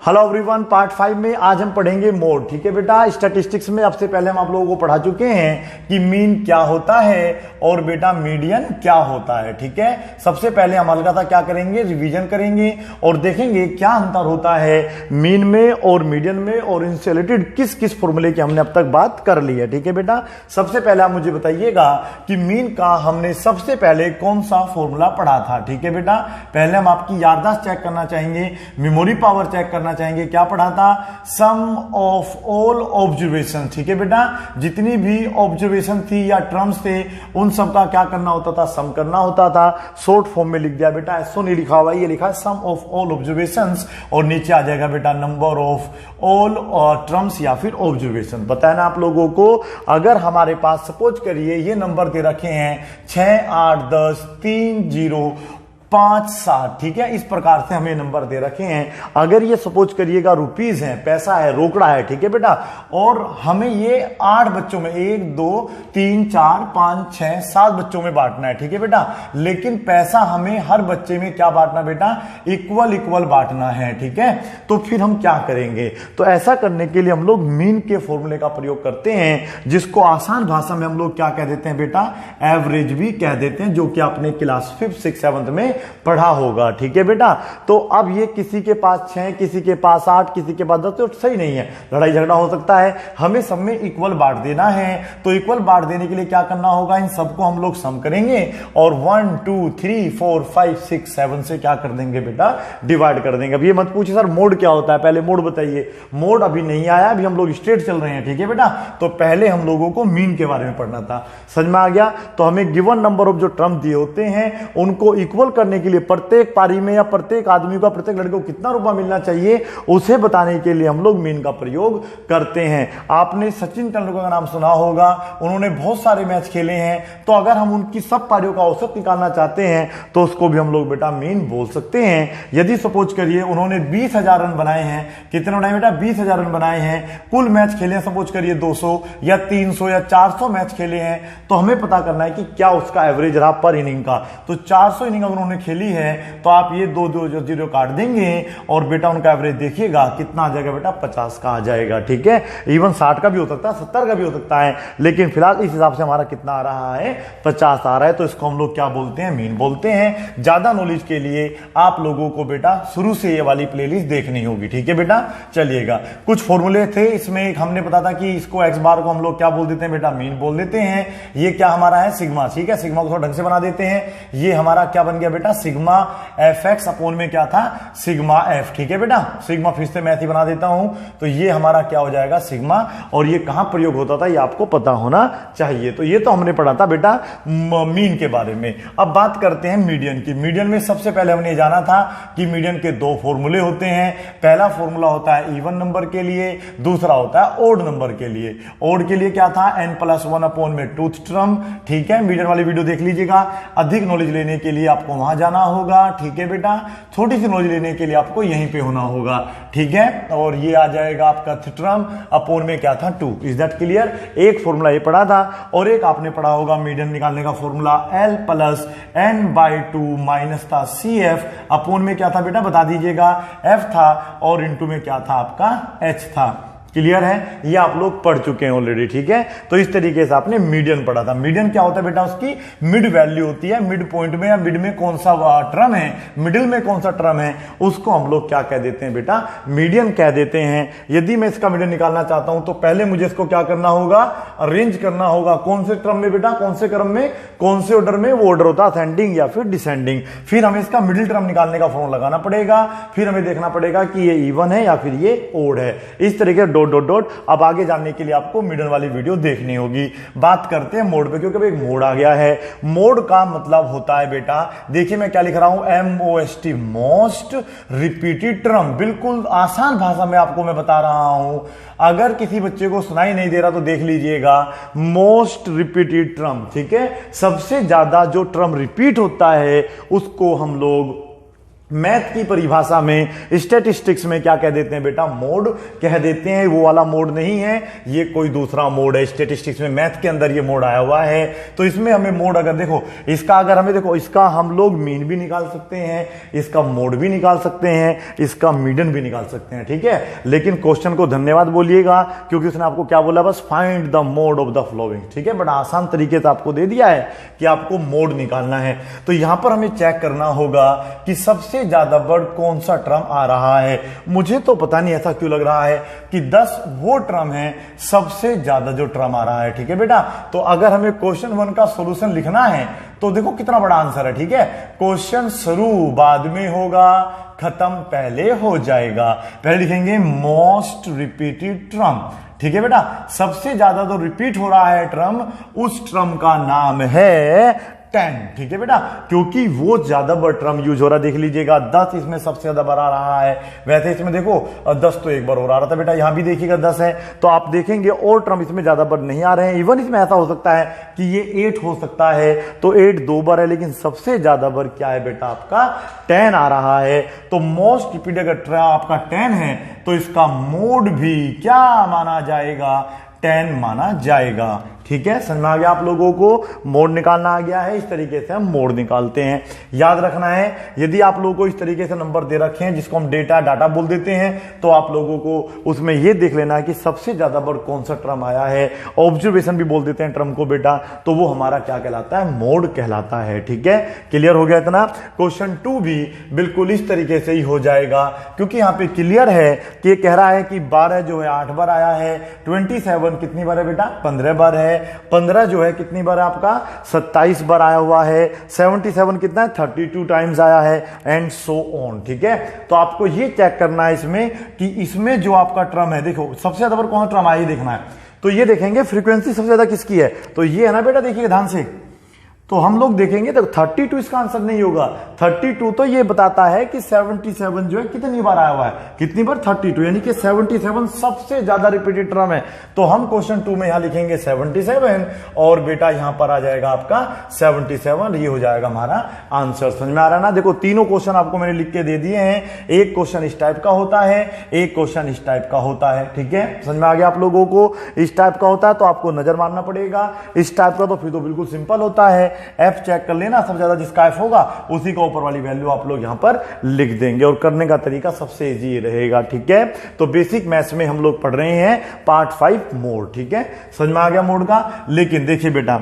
Hello everyone, part 5 में आज हम पढ़ेंगे मोड। ठीक है बेटा, स्टैटिस्टिक्स में सबसे पहले हम आप लोगों को पढ़ा चुके हैं कि मीन क्या होता है और बेटा मीडियन क्या होता है। ठीक है, सबसे पहले हम अलग था क्या करेंगे, रिवीजन करेंगे और देखेंगे क्या अंतर होता है मीन में और मीडियन में और इनसे रिलेटेड किस किस फॉर्मूले की हमने अब तक बात कर ली है। ठीक है बेटा, सबसे पहले आप मुझे बताइएगा कि मीन का हमने सबसे पहले कौन सा फॉर्मूला पढ़ा था। ठीक है बेटा, पहले हम आपकी याददाश्त चेक करना चाहेंगे, मेमोरी पावर चेक करना चाहेंगे। क्या पढ़ा था? सम ऑफ ऑल ऑब्जर्वेशन। ठीक है बेटा, जितनी भी ऑब्जर्वेशन थी या टर्म्स थे उन सब का क्या करना होता था, सम करना होता था। शॉर्ट फॉर्म में लिख दिया बेटा, एसओ नहीं लिखा हुआ, ये लिखा सम ऑफ ऑल ऑब्जर्वेशंस और नीचे आ जाएगा बेटा नंबर ऑफ ऑल टर्म्स या फिर ऑब्जर्वेशन। बताया ना आप लोगों को, अगर हमारे पास सपोज करिए ये नंबर दे रखे हैं 6, 8, 10, 3, 0, 5, 7। ठीक है, इस प्रकार से हमें नंबर दे रखे हैं। अगर ये सपोज करिएगा रुपीज है, पैसा है, रोकड़ा है, ठीक है बेटा, और हमें ये 8 बच्चों में 1, 2, 3, 4, 5, 6, 7 बच्चों में बांटना है। ठीक है बेटा, लेकिन पैसा हमें हर बच्चे में क्या बांटना बेटा, इक्वल इक्वल बांटना है। ठीक है, तो फिर हम क्या करेंगे, तो ऐसा करने के लिए हम लोग मीन के फॉर्मूले का प्रयोग करते हैं, जिसको आसान भाषा में हम लोग क्या कह देते हैं बेटा, एवरेज भी कह देते हैं, जो कि आपने क्लास 5th 6th 7th में पढ़ा होगा। ठीक है बेटा, तो अब ये किसी के पास 6, किसी के पास 8, किसी के पास 10, तो सही नहीं है, लड़ाई झगड़ा हो सकता है। हमें सब में इक्वल बांट देना है, तो इक्वल बांट देने के लिए क्या करना होगा, इन सबको हम लोग सम करेंगे और 1, 2, 3, 4, 5, 6, 7 से क्या कर देंगे बेटा, डिवाइड कर देंगे। अब ये मत पूछिए सर मोड क्या होता है, पहले मोड बताइए। मोड अभी नहीं आया, अभी हम लोग स्ट्रेट चल रहे हैं। ठीक है बेटा, तो पहले हम लोगों को मीन के बारे में पढ़ना था। समझ में आ गया? तो हमें गिवन नंबर ऑफ जो टर्म दिए होते हैं उनको इक्वल करने के लिए प्रत्येक पारी में या प्रत्येक आदमी को, प्रत्येक लड़के को कितना रुपया मिलना चाहिए उसे बताने के लिए हम लोग मीन का प्रयोग करते हैं। आपने सचिन तेंदुलकर का नाम सुना होगा, उन्होंने बहुत सारे मैच खेले हैं, तो अगर हम उनकी सब पारियों का औसत निकालना चाहते हैं तो उसको भी हम लोग बेटा मीन बोल सकते हैं। यदि सपोज करिए उन्होंने 20,000 रन बनाए हैं, कितने बनाए बेटा, 20,000 रन बनाए हैं, कुल मैच खेले हैं सपोज करिए 200 या 300 या 400 मैच खेले हैं, तो हमें पता करना है कि क्या उसका एवरेज रहा पर इनिंग का। तो 400 इनिंग अगर उन्होंने खेली है तो आप ये 2 0 काट देंगे और बेटा उनका एवरेज देखिएगा कितना आ जाएगा बेटा, 50 का आ जाएगा। ठीक है, इवन 60 का भी हो सकता है, 70 का भी हो सकता है, लेकिन फिलहाल इस हिसाब से हमारा कितना आ रहा है, 50 आ रहा है। तो इसको हम लोग क्या बोलते हैं, मीन बोलते हैं। ज्यादा नॉलेज के लिए आप लोगों को बेटा शुरू से ये वाली प्लेलिस्ट देखनी होगी। ठीक है बेटा, चलिएगा, कुछ फॉर्मूले थे इसमें। एक हमने पता था कि इसको एक्स बार को हम लोग क्या बोल देते हैं बेटा, मीन बोल देते हैं। ये क्या हमारा है, सिग्मा। ठीक है, सिग्मा को थोड़ा ढंग से बना देते हैं। ये हमारा क्या बन गया बेटा, सिग्मा एफ एक्स अपॉन में क्या था, सिग्मा एफ। ठीक है बेटा, सिग्मा फिर से मैं बना देता हूं, तो ये हमारा क्या हो जाएगा, सिग्मा। और ये कहां प्रयोग होता था ये आपको पता होना चाहिए। तो ये तो हमने पढ़ा था बेटा मीन के बारे में। अब बात करते हैं मीडियन की। मीडियन में सबसे पहले हमने जाना था कि मीडियन के 2 फॉर्मूले होते हैं। पहला फॉर्मूला होता है इवन नंबर के लिए, दूसरा होता है ओड नंबर के लिए। ओड के लिए क्या था, n+1 अपॉन में टूथ टर्म। ठीक है, मीडियन वाली वीडियो देख लीजिएगा। अधिक नॉलेज लेने के लिए आपको वहां जाना होगा। ठीक है बेटा, थोड़ी सी नॉलेज लेने के लिए आपको यहीं पे होना होगा। ठीक है, और ये आ जाएगा आपका थीटरम अपॉन में क्या था, 2। Is that clear? एक फॉर्मूला ये पढ़ा था और एक आपने पढ़ा होगा मीडियन निकालने का फॉर्मूला L+n/2 माइनस था CF अपॉन में क्या था बेटा, बता दीजिएगा, F था और इनटू में क्या था आपका, H था। क्लियर है? ये आप लोग पढ़ चुके हैं ऑलरेडी। ठीक है, तो इस तरीके से आपने मीडियन पढ़ा था। मीडियन क्या होता है बेटा, उसकी मिड वैल्यू होती है। मिड पॉइंट में या मिड में कौन सा टर्म है, मिडिल में कौन सा टर्म है, उसको हम लोग क्या कह देते हैं बेटा, मीडियन कह देते हैं। यदि मैं इसका मीडियन निकालना चाहता हूं तो पहले मुझे इसको क्या करना होगा, अरेंज करना होगा। कौन से क्रम में बेटा, कौन से क्रम में, कौन से ऑर्डर में, वो ऑर्डर होता है असेंडिंग या फिर डिसेंडिंग। फिर हमें इसका मिडिल टर्म निकालने का फॉर्मूला लगाना पड़ेगा। फिर हमें देखना पड़ेगा कि ये इवन है या फिर ये ओड है। इस तरीके डॉट डॉट डॉट। अब आगे जानने के लिए आपको मिडल वाली वीडियो देखनी होगी। बात करते हैं मोड पे, क्योंकि एक मोड आ गया है। मोड का मतलब होता है बेटा, देखिए मैं क्या लिख रहा हूं, MOST, मोस्ट रिपीटेड टर्म। बिल्कुल आसान भाषा में आपको मैं बता रहा हूं। अगर किसी बच्चे को सुनाई नहीं दे रहा तो देख लीजिएगा, मोस्ट रिपीटेड टर्म। ठीक है, सबसे ज्यादा जो टर्म रिपीट होता है उसको हम लोग मैथ की परिभाषा में, स्टैटिस्टिक्स में क्या कह देते हैं बेटा, मोड कह देते हैं। वो वाला मोड नहीं है, ये कोई दूसरा मोड है। स्टैटिस्टिक्स में, मैथ के अंदर ये मोड आया हुआ है। तो इसमें हमें मोड, अगर देखो इसका, अगर हमें देखो इसका हम लोग मीन भी निकाल सकते हैं, इसका मोड भी निकाल सकते हैं, इसका मीडियन भी निकाल सकते हैं, ठीक है। लेकिन क्वेश्चन को धन्यवाद बोलिएगा, क्योंकि उसने आपको क्या बोला, बस find the mode of the flowing, ठीक है। बड़ा आसान तरीके से आपको दे दिया है कि आपको मोड निकालना है। तो यहां पर हमें चेक करना होगा कि सबसे ज्यादा वर्ड कौन सा टर्म आ रहा है। मुझे तो पता नहीं ऐसा क्यों लग रहा है कि 10 वो टर्म है सबसे ज्यादा जो टर्म आ रहा है, ठीक है बेटा। तो अगर हमें क्वेश्चन 1 का सॉल्यूशन लिखना है तो देखो कितना बड़ा आंसर है, ठीक है। क्वेश्चन शुरू बाद में होगा, खत्म पहले हो जाएगा। पहले लिखेंगे मोस्ट रिपीटेड टर्म, ठीक है बेटा। सबसे ज्यादा जो रिपीट हो रहा है टर्म, उस टर्म का नाम है 10, ठीक है बेटा, क्योंकि वो ज्यादा बार टर्म यूज हो रहा है। देख लीजिएगा 10 इसमें सबसे ज्यादा बार आ रहा है। वैसे इसमें देखो 10 तो एक बार हो रहा था बेटा, यहां भी देखिएगा 10 है। तो आप देखेंगे और टर्म इसमें ज्यादा बार नहीं आ रहे हैं। इवन इसमें ऐसा हो सकता है कि ये 8 हो सकता है, तो 8 2 बार है, लेकिन सबसे ज्यादा बार क्या है बेटा, आपका 10 आ रहा है। तो मोस्ट रिपीटेड अगर टर्म आपका 10 है तो इसका मोड भी क्या माना जाएगा, 10 माना जाएगा, ठीक है। समझ में आ गया आप लोगों को, मोड निकालना आ गया है। इस तरीके से हम मोड निकालते हैं। याद रखना है, यदि आप लोगों को इस तरीके से नंबर दे रखे हैं जिसको हम डाटा बोल देते हैं, तो आप लोगों को उसमें यह देख लेना है कि सबसे ज्यादा बार कौन सा टर्म आया है। ऑब्जर्वेशन भी बोल देते हैं टर्म को बेटा, तो वो हमारा क्या कहलाता है, मोड कहलाता है, ठीक है। क्लियर हो गया इतना। क्वेश्चन 2 भी बिल्कुल इस तरीके से ही हो जाएगा, क्योंकि यहां पे क्लियर है कि कह रहा है कि 12 जो है 8 बार आया है, 27 कितनी बार है बेटा, 15 बार है, 15 जो है कितनी बार आपका 27 बार आया हुआ है, 77 कितना है 32 टाइम्स आया है, एंड सो ऑन, ठीक है। तो आपको ये चेक करना है इसमें कि इसमें जो आपका टर्म है, देखो सबसे ज्यादा बार कौन सा टर्म आया ये देखना है। तो ये देखेंगे फ्रीक्वेंसी सबसे ज्यादा किसकी है, तो ये है ना बेटा, देखिए ध्यान से। तो हम लोग देखेंगे तो 32 इसका आंसर नहीं होगा। 32 तो ये बताता है कि 77 जो है कितनी बार आया हुआ है, कितनी बार 32, यानी कि 77 सबसे ज्यादा रिपीटेड टर्म है। तो हम क्वेश्चन 2 में यहां लिखेंगे 77 और बेटा यहां पर आ जाएगा आपका 77, ये हो जाएगा हमारा आंसर। समझ में आ रहा है ना। देखो तीनों क्वेश्चन आपको मैंने लिख के दे दिए हैं। एक क्वेश्चन इस टाइप का होता है, एक क्वेश्चन इस टाइप का होता है, ठीक है। समझ में आ गया आप लोगों को। इस टाइप का होता है तो आपको नजर मारना पड़ेगा, इस टाइप का तो फिर तो बिल्कुल सिंपल होता है। एफ चेक कर लेना, सबसे ज्यादा जिसका एफ होगा उसी का ऊपर वाली वैल्यू आप लोग यहां पर लिख देंगे, और करने का तरीका सबसे इजी रहेगा, ठीक है। तो बेसिक मैथ्स में हम लोग पढ़ रहे हैं पार्ट 5 मोड, ठीक है। समझ में आ गया मोड का। लेकिन देखिए बेटा,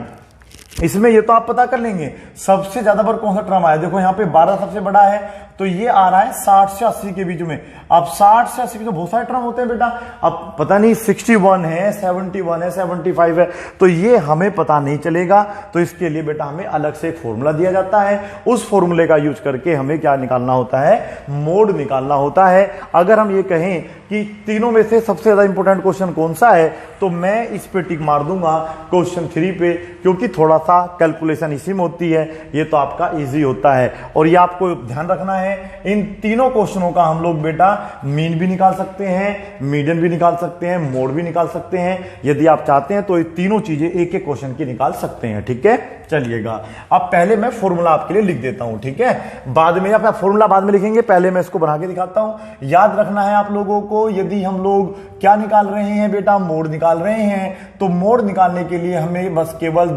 इसमें ये तो आप पता कर लेंगे सबसे ज्यादा बार कौन सा टर्म आया। देखो यहां पे 12 सबसे बड़ा है, तो ये आ रहा है 60 से 80 के बीच में। अब 60 से 80 के तो बहुत सारे टर्म होते हैं बेटा, अब पता नहीं 61 है, 71 है, 75 है, तो ये हमें पता नहीं चलेगा। तो इसके लिए बेटा हमें अलग से एक फॉर्मूला दिया जाता है, उस फॉर्मूले का यूज करके हमें क्या निकालना होता है, मोड निकालना होता है। अगर हम ये कहें कि तीनों में से सबसे ज्यादा इंपॉर्टेंट क्वेश्चन कौन सा है, तो मैं इस पे टिक मार दूंगा क्वेश्चन 3 पे, क्योंकि थोड़ा सा कैलकुलेशन इसी में होती है, ये तो आपका इजी होता है। और ये आपको ध्यान रखना है, इन तीनों क्वेश्चनों का हम लोग बेटा मीन भी निकाल सकते हैं, मीडियन भी निकाल सकते हैं, मोड भी निकाल सकते हैं। यदि आप चाहते हैं तो ये तीनों चीजें एक एक क्वेश्चन की निकाल सकते हैं, ठीक है। चलिएगा, अब पहले मैं फॉर्मूला आपके लिए लिख देता हूं, ठीक है। बाद में आप फॉर्मूला बाद में लिखेंगे, पहले मैं इसको बना के दिखाता हूं। याद रखना है आप लोगों को, यदि हम लोग क्या निकाल रहे हैं बेटा, मोड निकाल रहे हैं, तो मोड निकालने के लिए हमें बस केवल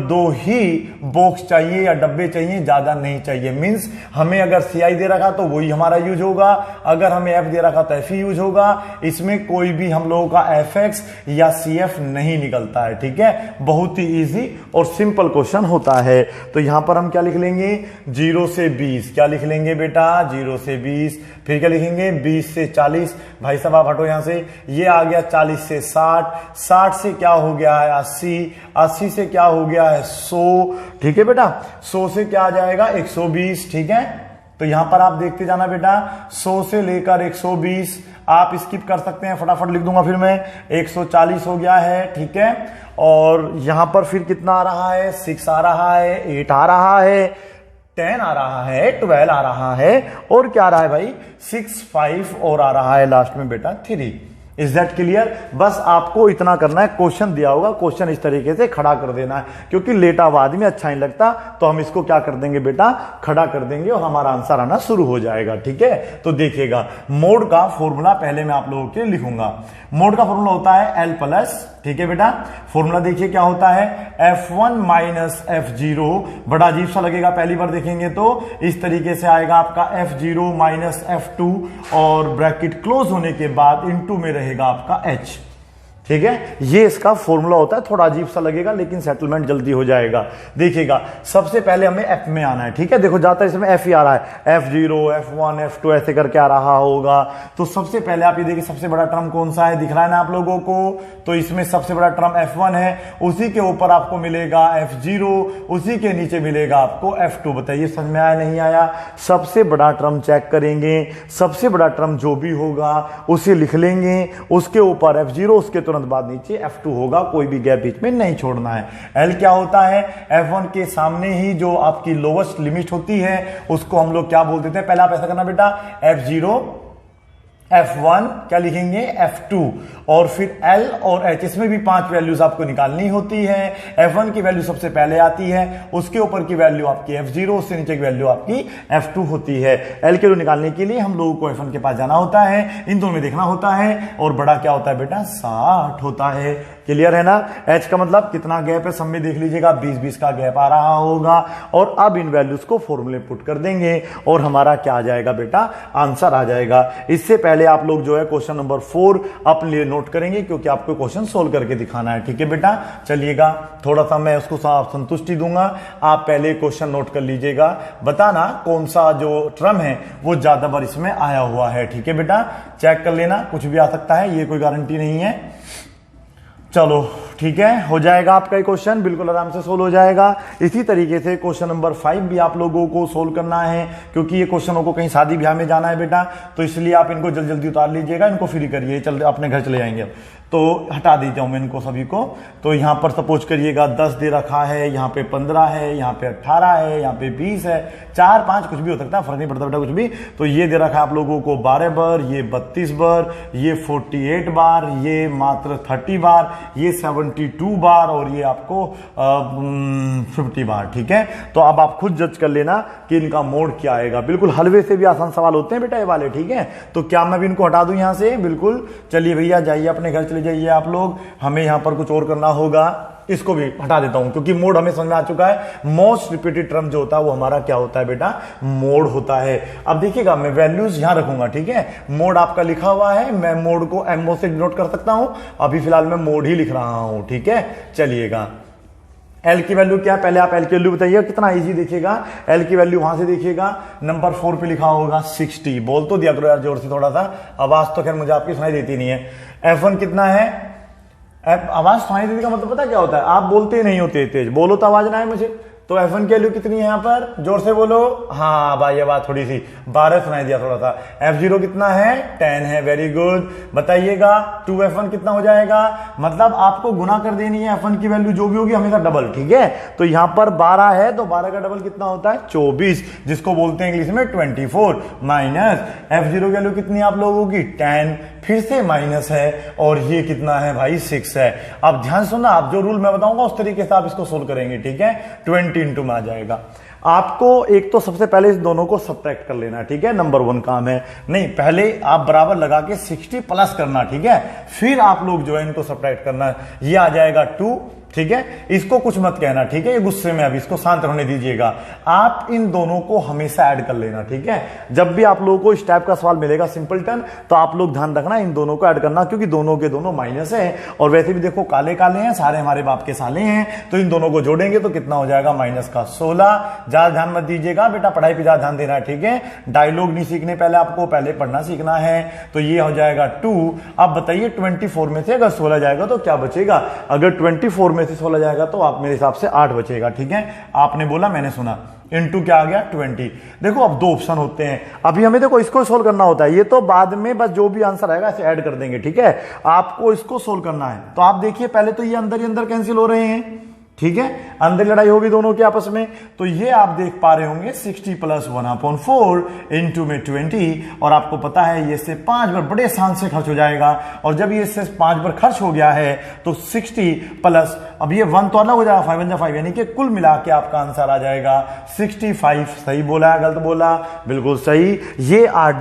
दो ही बॉक्स चाहिए या डब्बे चाहिए, ज्यादा नहीं चाहिए। मींस हमें अगर CI दे रखा तो वही हमारा यूज होगा, अगर हमें F दे रखा तो F ही यूज होगा। इसमें कोई भी हम लोगों का FX या CF नहीं निकलता है, ठीक है। बहुत ही इजी और सिंपल क्वेश्चन होता है। तो यहां पर हम क्या लिख लेंगे, 0 से 20, क्या लिख लेंगे बेटा, 0 से 20, फिर क्या लिखेंगे 20 से 40, भाई साहब आप हटो यहां से, ये आ गया 40 से 60, 60 से क्या हो गया है 80, 80 से क्या हो गया है 100, ठीक है बेटा। 100 से क्या आ जाएगा 120, ठीक है। तो यहां पर आप देखते जाना बेटा, 100 से लेकर 120 आप स्किप कर सकते हैं, फटाफट लिख दूंगा फिर मैं। 140 हो गया है, ठीक है। और यहां पर फिर कितना आ रहा है, 6 आ रहा है, 8 आ रहा है, 10 आ रहा है, 12 आ रहा है, और क्या आ रहा है भाई 6, 5 और आ रहा है लास्ट में बेटा 3। Is that clear? बस आपको इतना करना है, क्वेश्चन दिया होगा, क्वेश्चन इस तरीके से खड़ा कर देना है, क्योंकि लेटा हुआ आदमी अच्छा नहीं लगता, तो हम इसको क्या कर देंगे बेटा, खड़ा कर देंगे और हमारा आंसर आना शुरू हो जाएगा। ठीक है, तो देखिएगा मोड का फॉर्मूला पहले मैं आप लोगों के लिए लिखूंगा। मोड का फॉर्मूला होता है L प्लस, ठीक है बेटा, फॉर्मूला देखिए क्या होता है, F1 माइनस F0। बड़ा अजीब सा लगेगा पहली बार देखेंगे तो, इस तरीके से आएगा आपका F0 माइनस F2 और ब्रैकेट क्लोज होने के बाद इनटू में रहेगा आपका H। ठीक है, ये इसका फॉर्मूला होता है, थोड़ा अजीब सा लगेगा लेकिन सेटलमेंट जल्दी हो जाएगा। देखिएगा सबसे पहले हमें F में आना है। ठीक है, देखो जाता है इसमें F ही आ रहा है, F0 F1 F2 ऐसे करके आ रहा होगा। तो सबसे पहले आप ये देखिए सबसे बड़ा टर्म कौन सा है, दिख रहा है ना आप लोगों को, तो इसमें सबसे बड़ा टर्म F1 है, उसी के ऊपर आपको मिलेगा F0, उसी के नीचे मिलेगा आपको F2। बताइए समझ में आया नहीं आया? सबसे बड़ा टर्म चेक करेंगे, सबसे बड़ा टर्म जो भी होगा उसे लिख लेंगे, उसके ऊपर F0, उसके तुरंत बाद नीचे F2 होगा, कोई भी गैप बीच में नहीं छोड़ना है। L क्या होता है, F1 के सामने ही जो आपकी लोवेस्ट लिमिट होती है उसको हम लोग क्या बोल देते हैं, पहले आप ऐसा करना बेटा, F0 F1 क्या लिखेंगे, F2 और फिर L और H, इसमें भी 5 वैल्यूज आपको निकालनी होती है। F1 की वैल्यू सबसे पहले आती है, उसके ऊपर की वैल्यू आपकी F0, उससे नीचे की वैल्यू आपकी F2 होती है। L के वैल्यू निकालने के लिए हम लोगों को F1 के पास जाना होता है, इन दोनों में देखना होता है, और बड़ा क्या होता है बेटा, 60 होता है। क्लियर है ना? H का मतलब कितना गैप है, सब में देख लीजिएगा 20-20 का गैप आ रहा होगा। और अब इन वैल्यूज को फॉर्मूले पुट कर देंगे और हमारा क्या आ जाएगा बेटा, आंसर आ जाएगा। इससे पहले आप लोग जो है क्वेश्चन नंबर 4 अपने लिए नोट करेंगे, क्योंकि आपको क्वेश्चन सोल्व करके दिखाना है। ठीक है बेटा, चलिएगा थोड़ा सा मैं उसको संतुष्टि दूंगा, आप पहले क्वेश्चन नोट कर लीजिएगा, बताना कौन सा जो टर्म है वो ज्यादा बार इसमें आया हुआ है। ठीक है बेटा, चेक कर लेना, कुछ भी आ सकता है, ये कोई गारंटी नहीं है। चलो ठीक है, हो जाएगा आपका क्वेश्चन, बिल्कुल आराम से सोल्व हो जाएगा। इसी तरीके से क्वेश्चन नंबर 5 भी आप लोगों को सोल्व करना है, क्योंकि ये क्वेश्चनों को कहीं शादी ब्याह में जाना है बेटा, तो इसलिए आप इनको जल्दी जल्दी उतार लीजिएगा, इनको फ्री करिए, चल अपने घर चले जाएंगे। तो हटा देता हूं मैं इनको सभी को। तो यहां पर सपोज करिएगा 10 दे रखा है, यहाँ पे 15 है, यहाँ पे 18 है, यहाँ पे 20 है, 4 5 कुछ भी हो सकता है, फर्क नहीं पड़ता बेटा कुछ भी। तो ये दे रखा है आप लोगों को 12 बार, ये 32 बार, ये 48 बार, ये मात्र 30 बार, ये 72 बार और ये आपको 50 बार। ठीक है, तो अब आप खुद जज कर लेना कि इनका मोड क्या आएगा। बिल्कुल हलवे से भी आसान सवाल होते हैं बेटा ये वाले। ठीक है, तो क्या मैं भी इनको हटा दूं यहां से? बिल्कुल, चलिए भैया जाइए अपने घर चले जाइए आप लोग, हमें यहां पर कुछ और करना होगा। इसको भी हटा देता हूं, क्योंकि मोड हमें समझ में आ चुका है। मोस्ट रिपीटेड टर्म जो होता है वो हमारा क्या होता है बेटा, मोड होता है। अब देखिएगा मैं वैल्यूज यहां रखूंगा। ठीक है, मोड आपका लिखा हुआ है, मैं मोड को एमओ से डिनोट कर सकता हूं, अभी फिलहाल मैं मोड ही लिख रहा हूं। ठीक है, चलिएगा L की वैल्यू क्या है, पहले आप L की वैल्यू बताइए, कितना इजी देखिएगा। L की वैल्यू वहां से देखिएगा, नंबर 4 पे लिखा होगा 60। बोल तो दिया करो यार जोर से थोड़ा सा, आवाज तो खैर मुझे आपकी सुनाई देती नहीं है। F1 कितना है, आवाज सुनाई देने का मतलब पता क्या होता है, आप बोलते नहीं होते तेज, बोलो तो आवाज ना आए मुझे। तो F1 की वैल्यू कितनी है यहाँ पर, जोर से बोलो। हाँ भाई, आवाज थोड़ी सी 12 सुनाई दिया थोड़ा सा। F0 कितना है, 10 है, वेरी गुड। बताइएगा 2F1 कितना हो जाएगा, मतलब आपको गुना कर देनी है F1 की वैल्यू जो भी होगी हमेशा डबल। ठीक है, तो यहां पर 12 है, तो 12 का डबल कितना होता है, 24, जिसको बोलते हैं इंग्लिश में 24 माइनस F0 की वैल्यू कितनी आप लोगों की, 10, फिर से माइनस है, और ये कितना है भाई, 6 है। अब ध्यान सुनना, आप जो रूल मैं बताऊंगा उस तरीके से आप इसको सोल्व करेंगे। ठीक है, 20 इंटू में आ जाएगा। आपको एक तो सबसे पहले इस दोनों को सब्ट्रैक्ट कर लेना। ठीक है, नंबर 1 काम है, नहीं पहले आप बराबर लगा के 60 प्लस करना। ठीक है, फिर आप लोग जो है इनको सब्ट्रैक्ट करना, ये आ जाएगा 2। ठीक है, इसको कुछ मत कहना। ठीक है, ये गुस्से में, अभी इसको शांत होने दीजिएगा। आप इन दोनों को हमेशा ऐड कर लेना। ठीक है, जब भी आप लोगों को इस टाइप का सवाल मिलेगा सिंपलटन, तो आप लोग ध्यान रखना इन दोनों को ऐड करना, क्योंकि दोनों के दोनों माइनस है, और वैसे भी देखो काले काले हैं, सारे हमारे बाप के साले हैं, तो इन दोनों को जोड़ेंगे तो कितना हो जाएगा, माइनस का 16। ज्यादा ध्यान मत दीजिएगा बेटा, पढ़ाई पे ज्यादा ध्यान देना है। ठीक है, डायलॉग नहीं सीखने, पहले आपको पहले पढ़ना सीखना है। तो ये हो जाएगा 2। अब बताइए 24 में से अगर 16 जाएगा तो क्या बचेगा, अगर 24 में से 16 जाएगा तो आप मेरे हिसाब से 8 बचेगा। ठीक है, आपने बोला मैंने सुना, इनटू क्या आ गया, 20। देखो अब 2 ऑप्शन होते हैं, अभी हमें देखो इसको सोल्व करना होता है, ये तो बाद में बस जो भी आंसर आएगा इसे ऐड कर देंगे। ठीक है, आपको इसको सोल्व करना है। तो आप देखिए पहले तो ये अंदर ही अंदर कैंसिल हो रहे हैं, ठीक है, अंदर लड़ाई होगी दोनों के आपस में। तो ये आप देख पा रहे होंगे 60 प्लस 1/4 इंटू में 20, और आपको पता है ये से 5 बार बड़े आसान से खर्च हो जाएगा। और जब ये से 5 बार खर्च हो गया है तो 60 प्लस, अब ये 1 तो अलग हो जाएगा, 5 1 जा 5, यानी कि कुल मिला के आपका आंसर आ जाएगा 65। सही बोला है गलत बोला? बिल्कुल सही। ये आर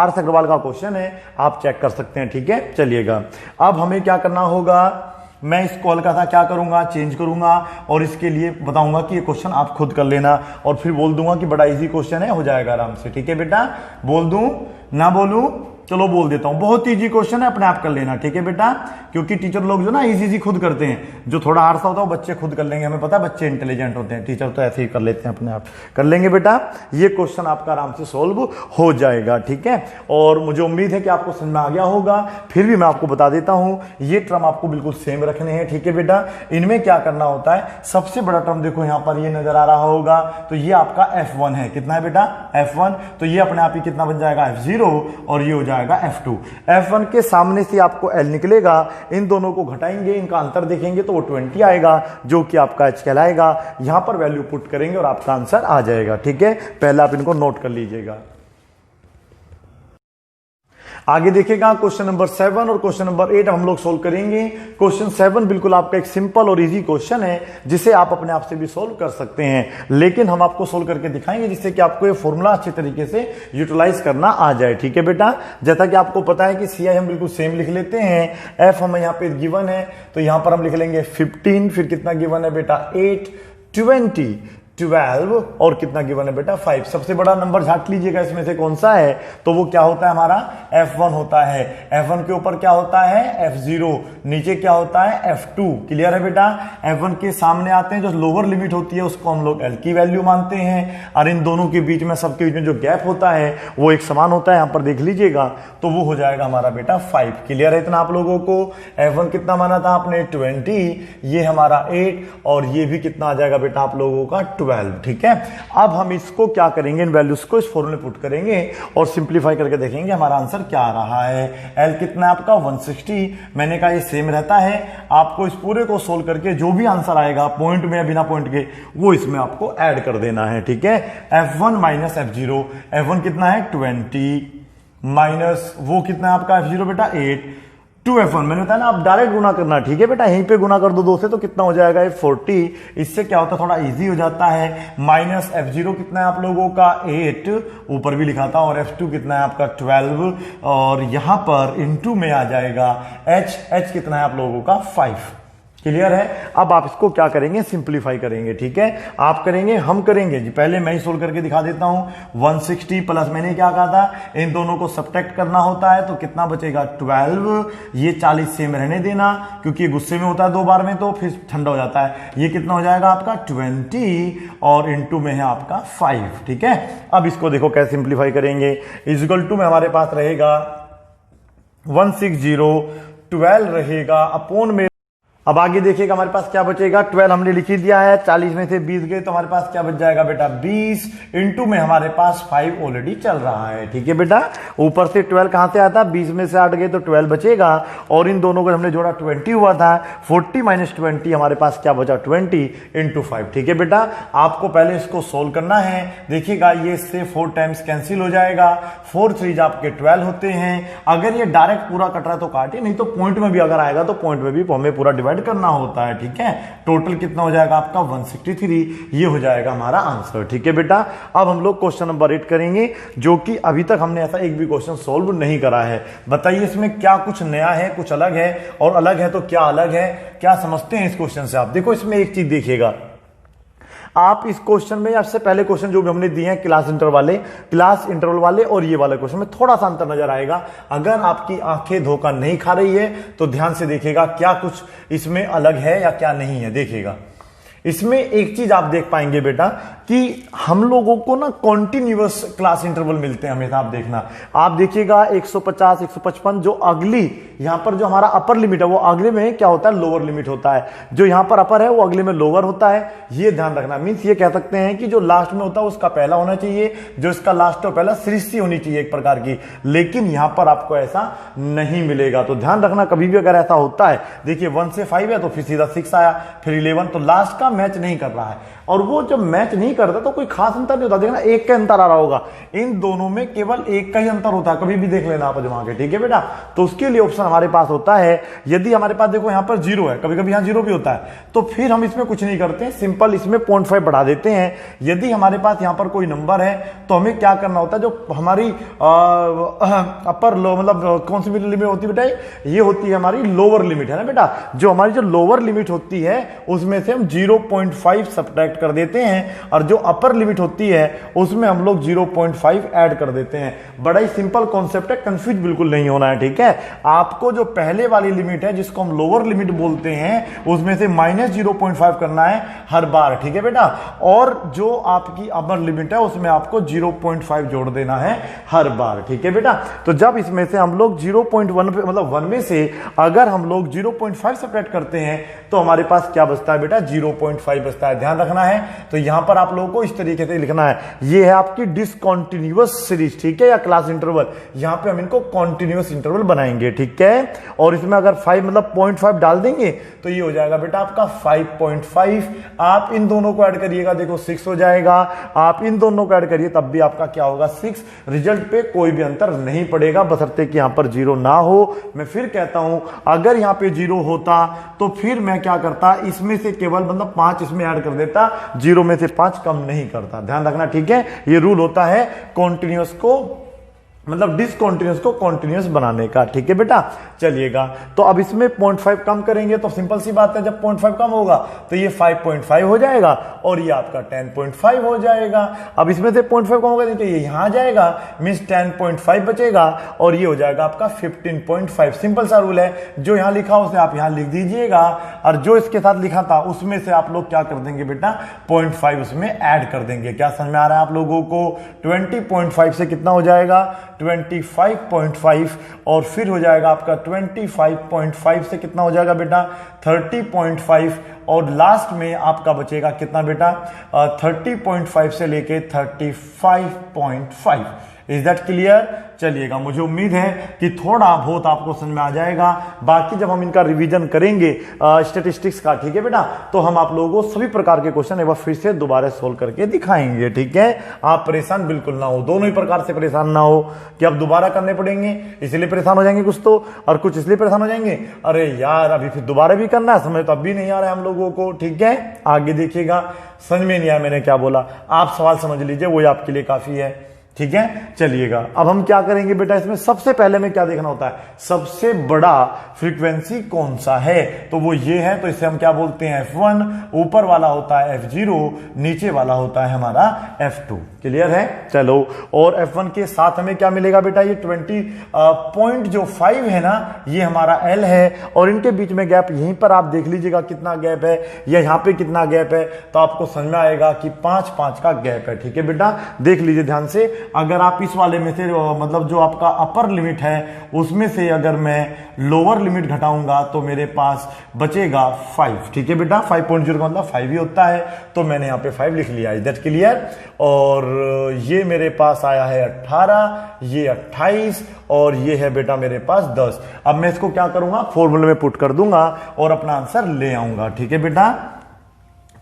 अग्रवाल का क्वेश्चन है, आप चेक कर सकते हैं। ठीक है, चलिएगा अब हमें क्या करना होगा, मैं इस कॉल का था क्या करूंगा, चेंज करूंगा और इसके लिए बताऊंगा कि ये क्वेश्चन आप खुद कर लेना, और फिर बोल दूंगा कि बड़ा इजी क्वेश्चन है, हो जाएगा आराम से। ठीक है बेटा, बोल दूं ना बोलूं? चलो बोल देता हूं, बहुत इजी क्वेश्चन है, अपने आप कर लेना। ठीक है बेटा, क्योंकि टीचर लोग जो ना इजी खुद करते हैं, जो थोड़ा हार्ड सा होता है वो बच्चे खुद कर लेंगे, हमें पता है बच्चे इंटेलिजेंट होते हैं, टीचर तो ऐसे ही कर लेते हैं, अपने आप कर लेंगे बेटा। ये क्वेश्चन आपका आराम से सोल्व हो जाएगा। ठीक है, और मुझे उम्मीद है कि आपको समझ में आ गया होगा। फिर भी मैं आपको बता देता हूं, ये टर्म आपको बिल्कुल सेम रखने हैं। ठीक है बेटा, इनमें क्या करना होता है, सबसे बड़ा टर्म देखो यहां पर ये नजर आ रहा होगा, तो ये आपका F1 है। कितना है बेटा? F1। तो ये अपने आप ही कितना बन जाएगा? F0, और ये हो जाएगा F2। F1 के सामने से आपको L निकलेगा, इन दोनों को घटाएंगे, इनका अंतर देखेंगे तो वो 20 आएगा, जो कि आपका H कहलाएगा। यहां पर वैल्यू पुट करेंगे और आपका आंसर आ जाएगा। ठीक है, पहले आप इनको नोट कर लीजिएगा। आगे देखिएगा क्वेश्चन नंबर 7 और क्वेश्चन नंबर 8 हम लोग सोल्व करेंगे। क्वेश्चन 7 बिल्कुल आपका एक सिंपल और इजी क्वेश्चन है, जिसे आप अपने आप से भी सोल्व कर सकते हैं, लेकिन हम आपको सोल्व करके दिखाएंगे जिससे कि आपको ये फॉर्मूला अच्छे तरीके से यूटिलाइज करना आ जाए। ठीक है बेटा, जैसा कि आपको पता है कि CI हम बिल्कुल सेम लिख लेते हैं। F हमें यहाँ पे गिवन है, तो यहां पर हम लिख लेंगे 15, फिर कितना गिवन है बेटा? 8, 20, 12, और कितना गिवन है बेटा? 5। सबसे बड़ा नंबर झाट लीजिएगा इसमें से कौन सा है, तो वो क्या होता है हमारा? F1 होता है। F1 के ऊपर क्या होता है? F0। नीचे क्या होता है? F2। क्लियर है बेटा? F1 के सामने आते हैं, जो लोअर लिमिट होती है उसको हम लोग L की वैल्यू मानते हैं, और इन दोनों के बीच में, सबके बीच में जो गैप होता है वो एक समान होता है, यहां पर देख लीजिएगा, तो वो हो जाएगा हमारा बेटा 5। क्लियर है इतना आप लोगों को? F1 कितना माना था आपने? 20, ये हमारा 8, और ये भी कितना आ जाएगा बेटा आप लोगों का? 12। ठीक है, अब हम इसको क्या करेंगे, इन वैल्यूज को इस फॉर्मूले पुट करेंगे और सिंपलीफाई करके देखेंगे हमारा आंसर क्या आ रहा है। L कितना है आपका? 160। मैंने कहा ये सेम रहता है, आपको इस पूरे को सोल्व करके जो भी आंसर आएगा, पॉइंट में या बिना पॉइंट के, वो इसमें आपको ऐड कर देना है। ठीक है, F1 माइनस F0। F1 कितना है? 20, माइनस वो कितना है आपका F0 बेटा? 8, 2F1। मैंने बताया ना, आप डायरेक्ट गुना करना। ठीक है बेटा, यहीं पे गुना कर दो 2 से, तो कितना हो जाएगा? 40। इससे क्या होता है, थोड़ा इजी हो जाता है। माइनस F0 कितना है आप लोगों का? 8, ऊपर भी लिखा था, और F2 कितना है आपका? 12, और यहां पर इनटू में आ जाएगा H कितना है आप लोगों का? 5। क्लियर है? अब आप इसको क्या करेंगे? सिंपलीफाई करेंगे। ठीक है, आप करेंगे, हम करेंगे जी। पहले मैं ही सोल्व करके दिखा देता हूं। 160 प्लस मैंने क्या कहा था, इन दोनों को सब्ट्रैक्ट करना होता है, तो कितना बचेगा? 12। ये 40 सेम रहने देना, क्योंकि गुस्से में होता है 2 बार में, तो फिर ठंडा हो जाता है। ये कितना हो जाएगा आपका? 20, और इनटू में है आपका 5। ठीक है, अब इसको देखो कैसे सिंपलीफाई करेंगे। इक्वल टू में हमारे पास रहेगा 160, 12 रहेगा अपॉन में। अब आगे देखिएगा हमारे पास क्या बचेगा? 12 हमने लिख ही दिया है, 40 में से 20 गए तो हमारे पास क्या बच जाएगा बेटा? 20, इनटू में हमारे पास 5 ऑलरेडी चल रहा है। ठीक है बेटा, ऊपर से 12 कहां से आता? 20 में से 8 गए तो 12 बचेगा, और इन दोनों को हमने जोड़ा 20 हुआ था। 40 माइनस 20 हमारे पास क्या बचा? 20 इंटू 5। ठीक है बेटा, आपको पहले इसको सोल्व करना है। देखिएगा ये इससे 4 टाइम्स कैंसिल हो जाएगा, 4 3 आपके 12 होते हैं। अगर ये डायरेक्ट पूरा कट रहा है तो काटिए, नहीं तो पॉइंट में भी अगर आएगा तो पॉइंट में भी हमें पूरा डिवाइड करना होता है। ठीक है, टोटल कितना हो जाएगा आपका? 163। ये हो जाएगा हमारा आंसर। ठीक है बेटा, अब हम लोग क्वेश्चन नंबर 8 करेंगे, जो कि अभी तक हमने ऐसा एक भी क्वेश्चन सोल्व नहीं करा है। बताइए इसमें क्या कुछ नया है, कुछ अलग है, और अलग है तो क्या अलग है, क्या समझते हैं इस क्वेश्चन से आप? देखो इसमें एक चीज देखिएगा, आप इस क्वेश्चन में, आपसे पहले क्वेश्चन जो भी हमने दिए हैं क्लास इंटरवल वाले और ये वाले क्वेश्चन में थोड़ा सा अंतर नजर आएगा। अगर आपकी आंखें धोखा नहीं खा रही है तो ध्यान से देखिएगा क्या कुछ इसमें अलग है या क्या नहीं है। देखिएगा इसमें एक चीज आप देख पाएंगे बेटा कि हम लोगों को ना कॉन्टिन्यूअस क्लास इंटरवल मिलते हैं हमेशा। आप देखना, आप देखिएगा 150 155 जो अगली यहां पर जो हमारा अपर लिमिट है वो अगले में क्या होता है, लोअर लिमिट होता है। जो यहां पर अपर है वो अगले में लोअर होता है, ये ध्यान रखना। मींस ये कह सकते हैं कि जो लास्ट में होता है उसका पहला होना चाहिए, जो इसका लास्ट हो पहला सृष्टि होनी चाहिए एक प्रकार की, लेकिन यहां पर आपको ऐसा नहीं मिलेगा। तो ध्यान रखना कभी भी अगर ऐसा होता है, देखिए 1 से 5 है तो फिर सीधा 6 आया, फिर 11, तो लास्ट का मैच नहीं कर रहा है। और वो जब मैच नहीं करता तो कोई खास अंतर नहीं होता, देखना एक का अंतर आ रहा होगा, इन दोनों में केवल एक का ही अंतर होता है, कभी भी देख लेना आप आजमा के, ठीक है बेटा। तो उसके लिए ऑप्शन हमारे पास होता है, यदि हमारे पास देखो यहां पर 0 है, कभी कभी यहां 0 भी होता है, तो फिर हम इसमें कुछ नहीं करते, सिंपल इसमें 0.5 बढ़ा देते हैं। यदि हमारे पास यहां पर कोई नंबर है तो हमें क्या करना होता है, जो हमारी अपर लो मतलब कौन सी लिमिट होती है बेटा, ये होती है हमारी लोअर लिमिट, है ना बेटा। जो हमारी जो लोअर लिमिट होती है उसमें से हम 0.5 सब्ट्रैक्ट कर देते हैं, और जो अपर लिमिट होती है उसमें हम लोग 0.5 ऐड कर देते हैं। बड़ा ही सिंपल कॉन्सेप्ट है, कंफ्यूज बिल्कुल नहीं होना है, ठीक है। आपको जो पहले वाली लिमिट है जिसको हम लोअर लिमिट बोलते हैं उसमें से -0.5 करना है हर बार, ठीक है बेटा। और जो आपकी अपर लिमिट है उसमें आपको 0.5 जोड़ देना है हर बार, ठीक है बेटा। तो जब इसमें से हम लोग 0.1 पे मतलब 1 में से अगर हम लोग 0.5 सब्ट्रैक्ट करते हैं तो हमारे पास क्या बचता है बेटा, 0.5 बचता है, ध्यान रखना है। तो यहां पर आप लोगों को इस तरीके से लिखना है, ये है आपकी डिसकंटीन्यूअस सीरीज, ठीक है, या क्लास इंटरवल। यहां पे हम इनको कॉन्टिन्यूअस इंटरवल बनाएंगे, ठीक है। और इसमें अगर 5 मतलब 0.5 डाल देंगे तो ये हो जाएगा बेटा आपका 5.5। आप इन दोनों को ऐड करिएगा, देखो 6 हो जाएगा। आप इन दोनों को ऐड करिए तब भी आपका क्या होगा, 6। रिजल्ट पे कोई भी अंतर नहीं पड़ेगा, बशर्ते कि यहां पर 0 ना हो। मैं फिर कहता हूं, अगर यहां पे 0 होता तो फिर मैं क्या करता, इसमें से केवल मतलब 5 इसमें ऐड कर देता, 0 में से 5 कम नहीं करता, ध्यान रखना, ठीक है। ये रूल होता है कॉन्टिन्यूअस को मतलब डिसकंटीन्यूअस को कॉन्टिन्यूअस बनाने का, ठीक है बेटा। चलिएगा, तो अब इसमें 0.5 कम करेंगे तो सिंपल सी बात है, जब 0.5 कम होगा तो ये 5.5 हो जाएगा और ये आपका 10.5 हो जाएगा। अब इसमें से 0.5 कम होगा तो ये यहां जाएगा, मींस 10.5 बचेगा और ये हो जाएगा आपका 15.5। सिंपल सा रूल है, जो यहां लिखा उसे आप यहां लिख दीजिएगा, और जो इसके साथ लिखा था उसमें से आप लोग क्या कर देंगे बेटा, 0.5 उसमें ऐड कर देंगे। क्या समझ में आ रहा है आप लोगों को? 20.5 से कितना हो जाएगा, 25.5, और फिर हो जाएगा आपका 25.5 से कितना हो जाएगा बेटा, 30.5, और लास्ट में आपका बचेगा कितना बेटा, 30.5 से लेके 35.5। Is that clear? चलिएगा, मुझे उम्मीद है कि थोड़ा बहुत आपको समझ में आ जाएगा। बाकी जब हम इनका रिवीजन करेंगे स्टैटिस्टिक्स का, ठीक है बेटा, तो हम आप लोगों को सभी प्रकार के क्वेश्चन एक बार फिर से दोबारा सोल्व करके दिखाएंगे, ठीक है। आप परेशान बिल्कुल ना हो, दोनों ही प्रकार से परेशान ना हो कि अब दोबारा करने पड़ेंगे इसलिए परेशान हो जाएंगे कुछ तो, और कुछ इसलिए परेशान हो जाएंगे अरे यार अभी फिर दोबारा भी करना है, समझ तो अब भी नहीं आ रहा है हम लोगों को, ठीक है। आगे देखिएगा, समझ में नहीं आया मैंने क्या बोला, आप सवाल समझ लीजिए, वही आपके लिए काफी है, ठीक है। चलिएगा, अब हम क्या करेंगे बेटा, इसमें सबसे पहले में क्या देखना होता है, सबसे बड़ा फ्रीक्वेंसी कौन सा है, तो वो ये है। तो इसे हम क्या बोलते हैं, F1, ऊपर वाला होता है F0, नीचे वाला होता है हमारा F2। क्लियर है? चलो, और F1 के साथ हमें क्या मिलेगा बेटा, ये 20.5 है ना, ये हमारा L है, और इनके बीच में गैप यहीं पर आप देख लीजिएगा कितना गैप है, या यहाँ पे कितना गैप है, तो आपको समझ में आएगा कि 5 का गैप है, ठीक है बेटा। देख लीजिए ध्यान से, अगर आप इस वाले में से मतलब जो आपका अपर लिमिट है उसमें से अगर मैं लोअर लिमिट घटाऊंगा तो मेरे पास बचेगा 5, ठीक है बेटा। 5.0 का मतलब 5 ही होता है, तो मैंने यहाँ पे 5 लिख लिया। Is that clear? और ये मेरे पास आया है 18, ये 28, और ये है बेटा मेरे पास 10। अब मैं इसको क्या करूंगा, फॉर्मूले में पुट कर दूंगा और अपना आंसर ले आऊंगा, ठीक है बेटा।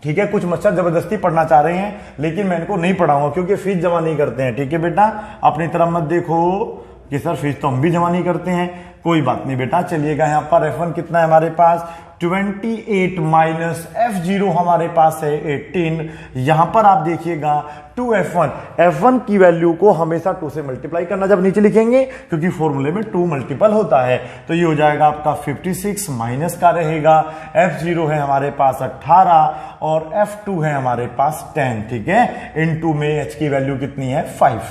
ठीक है, कुछ मच्छर जबरदस्ती पढ़ना चाह रहे हैं लेकिन मैं इनको नहीं पढ़ाऊंगा क्योंकि फीस जमा नहीं करते हैं, ठीक है बेटा। अपनी तरफ मत देखो कि सर फीस तो हम भी जमा नहीं करते हैं, कोई बात नहीं बेटा। चलिएगा, यहाँ पर F1 कितना है हमारे पास, 28 माइनस F0 हमारे पास है 18। यहां पर आप देखिएगा 2F1, F1 की वैल्यू को हमेशा 2 से मल्टीप्लाई करना जब नीचे लिखेंगे, क्योंकि फॉर्मूले में 2 मल्टीपल होता है। तो ये हो जाएगा आपका 56 माइनस का रहेगा, F0 है हमारे पास 18 और F2 है हमारे पास 10, ठीक है। इन 2 में H की वैल्यू कितनी है, 5।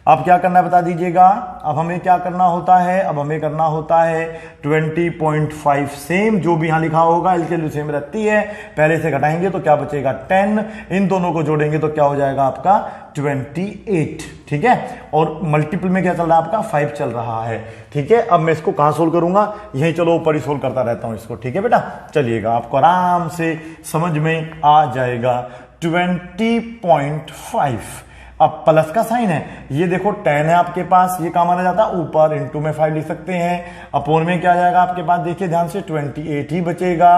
अब क्या करना है बता दीजिएगा। अब हमें क्या करना होता है, अब हमें करना होता है 20.5 सेम जो भी यहां लिखा होगा एलसीएम सेम रहती है, पहले से घटाएंगे तो क्या बचेगा 10, इन दोनों को जोड़ेंगे तो क्या हो जाएगा आपका 28, ठीक है। और मल्टीपल में क्या चल रहा है आपका 5 चल रहा है, ठीक है। अब मैं इसको कहां सोल्व करूंगा, यहीं चलो ऊपर ही सोल्व करता रहता हूं इसको, ठीक है बेटा। चलिएगा आपको आराम से समझ में आ जाएगा। 20.5 अब प्लस का साइन है, ये देखो 10 है आपके पास, ये कहां माना जाता है ऊपर, इनटू में 5 लिख सकते हैं, अपोन में क्या जाएगा आपके पास, देखिए ध्यान से 28 ही बचेगा।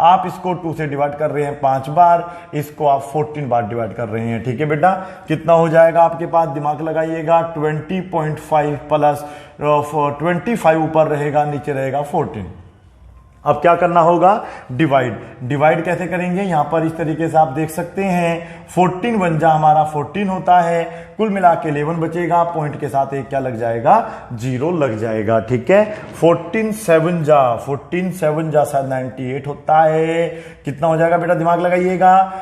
आप इसको 2 से डिवाइड कर रहे हैं 5 बार, इसको आप 14 बार डिवाइड कर रहे हैं, ठीक है बेटा। कितना हो जाएगा आपके पास, दिमाग लगाइएगा, 20.5 प्लस 25 ऊपर रहेगा, नीचे रहेगा 14। अब क्या करना होगा, डिवाइड। डिवाइड कैसे करेंगे, यहां पर इस तरीके से आप देख सकते हैं, 14 वन जा हमारा 14 होता है, कुल मिला के 11 बचेगा, पॉइंट के साथ एक क्या लग जाएगा, 0 लग जाएगा, ठीक है। 14 7 जा शायद 98 होता है, कितना हो जाएगा बेटा, दिमाग लगाइएगा,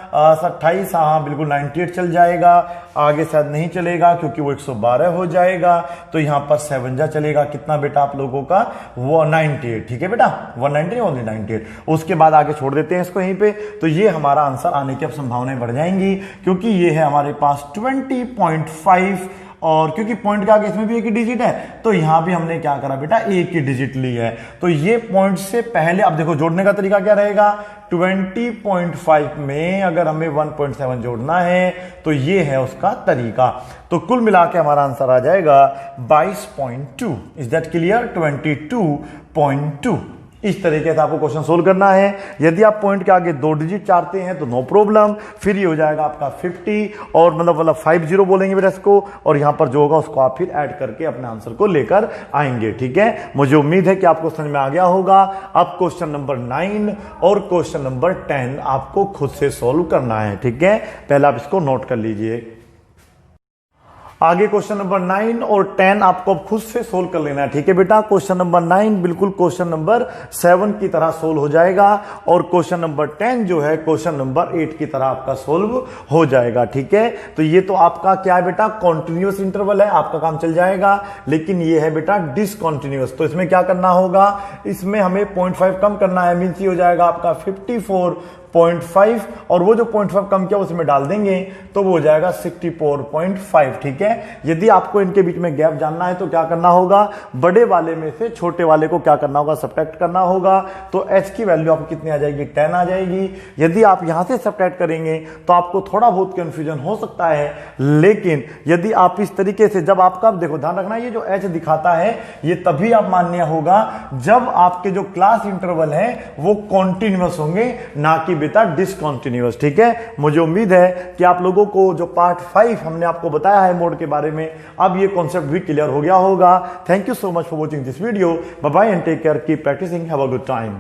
28, हाँ बिल्कुल 98 चल जाएगा, आगे शायद नहीं चलेगा क्योंकि वो 112 हो जाएगा, तो यहां पर 7 जा चलेगा, कितना बेटा आप लोगों का, वो 98, ठीक है बेटा, 198 ओनली 98। उसके बाद आगे छोड़ देते हैं इसको यहीं पे, तो ये हमारा आंसर आने की अब संभावनाएं बढ़ जाएंगी, क्योंकि ये है हमारे पास 20.5, और क्योंकि पॉइंट के आगे इसमें भी एक ही डिजिट है, तो यहां भी हमने क्या करा बेटा, एक ही डिजिट ली है, तो ये पॉइंट से पहले, अब देखो जोड़ने का तरीका क्या रहेगा, 20.5 में अगर हमें 1.7 जोड़ना है तो ये है उसका तरीका, तो कुल मिला के हमारा आंसर आ जाएगा 22.2। Is that clear, 22.2। इस तरीके से आपको क्वेश्चन सोल्व करना है। यदि आप पॉइंट के आगे 2 डिजिट चाहते हैं तो नो प्रॉब्लम, फिर ये हो जाएगा आपका 50, और मतलब 50 बोलेंगे बेटा इसको, और यहां पर जो होगा उसको आप फिर ऐड करके अपने आंसर को लेकर आएंगे, ठीक है। मुझे उम्मीद है कि आपको समझ में आ गया होगा। अब क्वेश्चन नंबर 9 और क्वेश्चन नंबर 10 आपको खुद से सोल्व करना है, ठीक है। पहले आप इसको नोट कर लीजिए। आगे क्वेश्चन नंबर 9 और 10 आपको अब खुद से सोल्व कर लेना है, ठीक है बेटा। क्वेश्चन नंबर 9 बिल्कुल क्वेश्चन नंबर 7 की तरह सोल्व हो जाएगा, और क्वेश्चन नंबर 10 जो है क्वेश्चन नंबर 8 की तरह आपका सोल्व हो जाएगा, ठीक है। तो ये तो आपका क्या है बेटा, कॉन्टिन्यूअस इंटरवल है, आपका काम चल जाएगा। लेकिन ये है बेटा डिसकॉन्टिन्यूअस, तो इसमें क्या करना होगा, इसमें हमें 0.5 कम करना है, मीन्स ये हो जाएगा आपका 54.5, और वो जो 0.5 कम किया उसमें डाल देंगे तो वो हो जाएगा 64.5, ठीक है। यदि आपको इनके बीच में गैप जानना है तो क्या करना होगा, बड़े वाले में से छोटे वाले को क्या करना होगा, सब्ट्रैक्ट करना होगा, तो h की वैल्यू आपको कितनी आ जाएगी, 10 आ जाएगी। यदि आप यहां से सब्ट्रैक्ट करेंगे तो आपको थोड़ा बहुत कंफ्यूजन हो सकता है, लेकिन यदि आप इस तरीके से, जब आपका, देखो ध्यान रखना, ये जो h दिखाता है ये तभी आप मान्य होगा जब आपके जो क्लास इंटरवल है वो कॉन्टिन्यूअस होंगे, ना कि बेटा डिसकंटिन्यूअस, ठीक है। मुझे उम्मीद है कि आप लोगों को जो पार्ट 5 हमने आपको बताया है मोड के बारे में, अब ये कॉन्सेप्ट भी क्लियर हो गया होगा। Thank you so much for watching this video. Bye bye and take care, keep practising, have a good time.